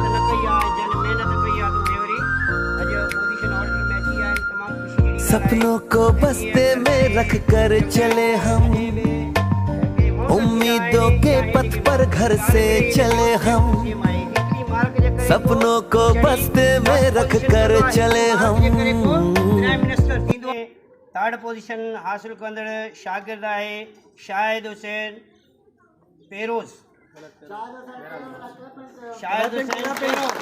न कई आहे जन मेहनत कई आहे तो मेवरी अॼु पोजीशन ऑर्डर में अची आहिनि तमामु ख़ुशी जी सपनों को बस्ते में रख कर चले हम, उम्मीदों के पथ पर घर से चले हम, सपनों को बस्ते में रख कर चले हम। प्राइम मिनिस्टर थींदो। थर्ड पोजीशन हासिल कंदड़ शागिर्द आहे शाहिद हुसैन पेरोज। शाहिद हुसैन पेरोज।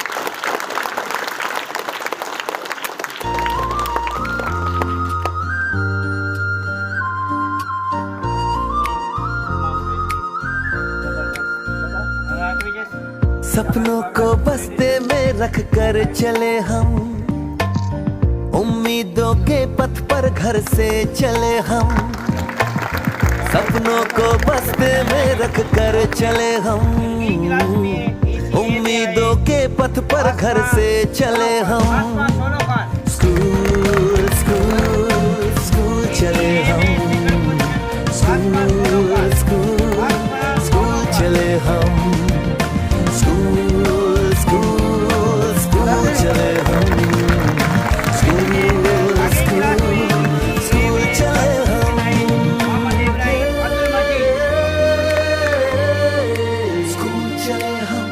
सपनों को बस्ते में रख कर चले हम, उम्मीदों के पथ पर घर से चले हम, सपनों को बस्ते में रख कर चले हम, उम्मीदों के पथ पर घर से चले हम। स्कूल स्कूल स्कूल चले हम, स्कूल स्कूल स्कूल चले हम, स्कूल स्कूल स्कूल चले हम, स्कूल स्कूल स्कूल चले हम, स्कूल चले हम।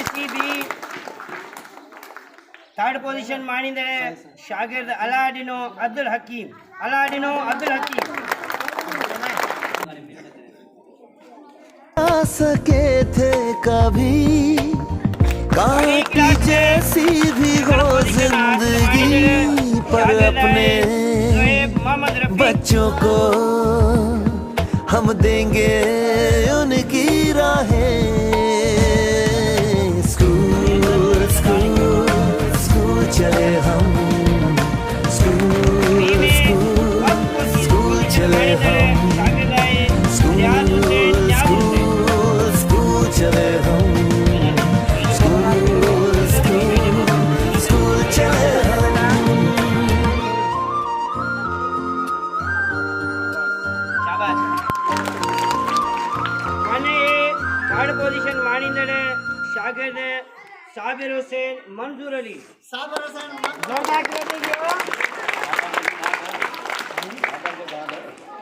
इसकी भी थर्ड पोजीशन मानींदड़ शागिर्द अलाडिनो अब्दुल हकीम। अलाडिनो अब्दुल हकीम। आ सके थे कभी काटी जैसी भी हो जिंदगी, पर अपने बच्चों को हम देंगे उनकी राहें। स्कूल स्कूल स्कूल चले हम, स्कूल स्कूल स्कूल चले हम, स्कूल स्कूल स्कूल चले हम, स्कूल स्कूल स्कूल चले हम। शाबाश। माने थर्ड पोजीशन मानींदड़ शागिर्द साबिर हुसैन मंजूर अली। साबिर हुसैन जोरदार तालियां दीजिए।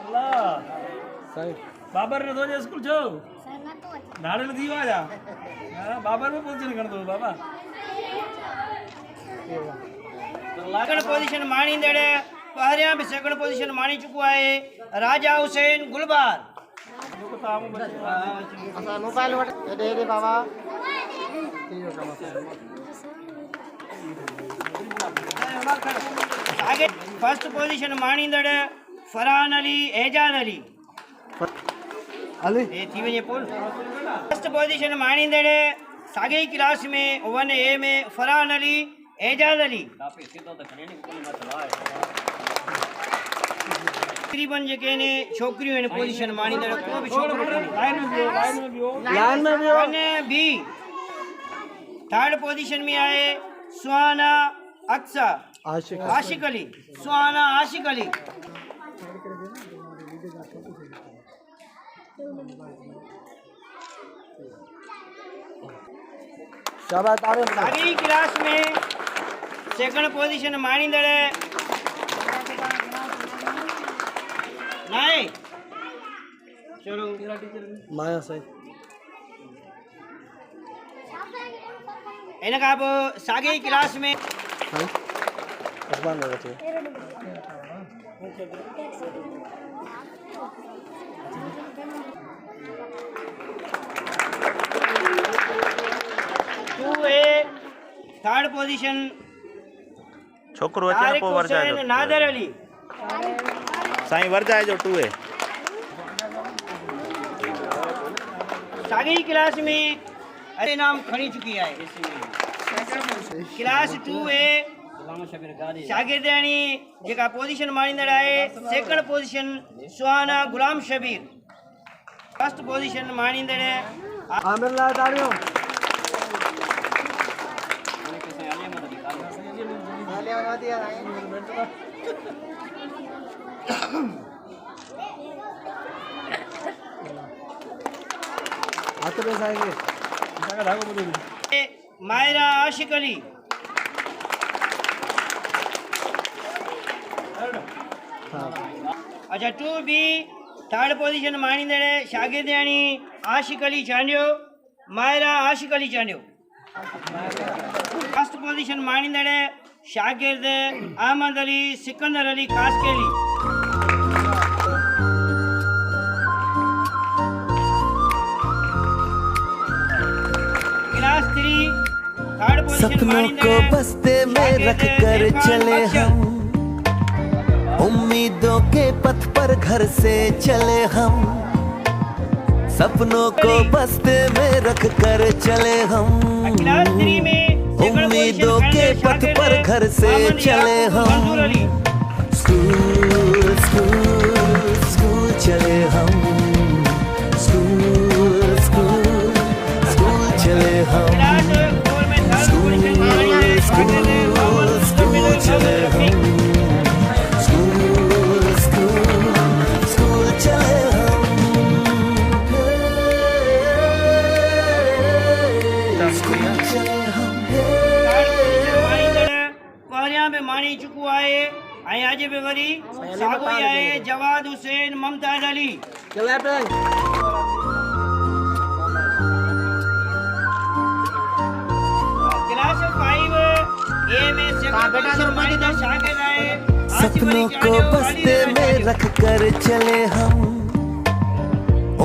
अल्लाह साईं बाबर ने दोजे स्कूल जो नाड़े दी वाजा बाबर में पोजीशन कर दो बाबा। सेकंड पोजीशन मानींदड़ पहिरियां भी सेकंड पोजीशन मानी चुको आहे राजा हुसैन गुलबार। असा मोबाइल वट दे दे बाबा। आगे फर्स्ट पोजीशन मानींदड़ फरहान अली एजाज अली। ये थी वने पोल। फर्स्ट पोजीशन मानींदड़ सागे क्लास में 1A में फरहान अली एजाज अली। तकरीबन जेके ने छोकरियों ने पोजीशन मानींदड़ को भी छोकरो लाइन में बियो। 1B थर्ड पोजीशन में आए सुहाना अक्सा आशिक अली। सुहाना आशिक अली। आगे क्लास में सेकंड पोजीशन मानींदड़ नहीं चलो माया साईं। इन खां पोइ साॻे क्लास में थर्ड पोजीशन छोकरो अचे पोइ वरजाए जो नादर अली। साईं वरजाए जो 2A। साॻी क्लास में इनाम खणी चुकी है। क्लास 2A शागिर्दानी जेका पोजीशन मानींदड़ आहे second position Suhana Gulam Shabir. First position मानींदड़ आमिर ला तालियों। मायरा आशिक अली। अच्छा 2B थर्ड पोजीशन माणींदड़ शागिर्दाणी आशिक अली चांडियो, मायरा आशिक अली चांडियो। फर्स्ट पोजीशन माणींदड़ शागिर्द Ahmed Ali Sikandar Ali Kaskeli. Class 3 third position सपनों को बस्ते में रख कर चले हम, उम्मीदों के पथ पर घर से चले हम। सपनों को बस्ते में रख कर चले हम, क्लास 3 में उम्मीदों के पथ पर घर से चले हम। स्कूल स्कूल स्कूल चले हम, स्कूल स्कूल स्कूल चले हम, स्कूल स्कूल स्कूल चले हम, स्कूल स्कूल स्कूल चले हम, स्कूल चले हम। पहिरियां बि माणी चुको आहे ऐं अॼु बि वरी साॻियो ई आहे जवाद हुसैन मुमताज अली। क्लास 5A में शागिर्द आहे सपनों को बस्ते में रख कर चले हम,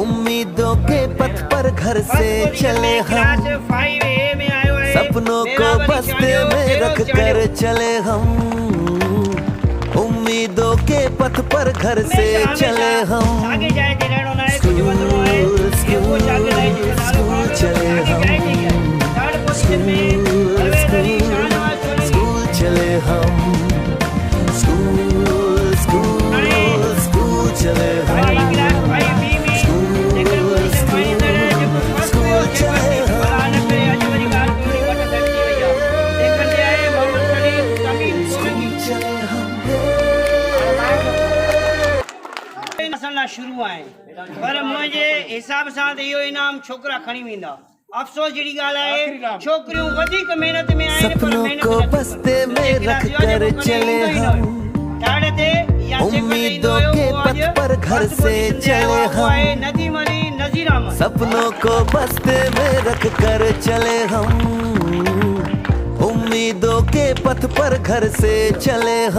उम्मीदों के पथ पर घर से चले हम। क्लास 5A में आयो है सपनों को बस्ते में रख कर चले हम, उम्मीदों के पथ पर घर से चले हम। आगे जाए ते रहणो ना है कुछ वधणो है ये वो शागिर्द है जो नालो चले हम, थर्ड पोजीशन में स्कूल चले हम, स्कूल स्कूल स्कूल चले हम, क्लास 5B में सेकंड पोजीशन में इंदर जो फर्स्ट चले हम। अॼु वरी ॻाल्हि कोई वट धरती वई आहे। सेकंड ते आहे मोहम्मद सलीम तमीम सोलंकी। चले हम मसला शुरू आहे पर मुंहिंजे हिसाब सां त इहो इनाम छोकिरा खणी वेंदा। अफ़सोस जहिड़ी ॻाल्हि आहे छोकिरियूं वधीक महिनत में आहिनि पर सपनों महिनत को बस्ते में रख कर चले हम, उम्मीदों के पथ पर घर से चले हम। नदीम अली नजीर अहमद। सपनों को बस्ते में रख कर चले हम, उम्मीदों के पथ पर घर से चले हम।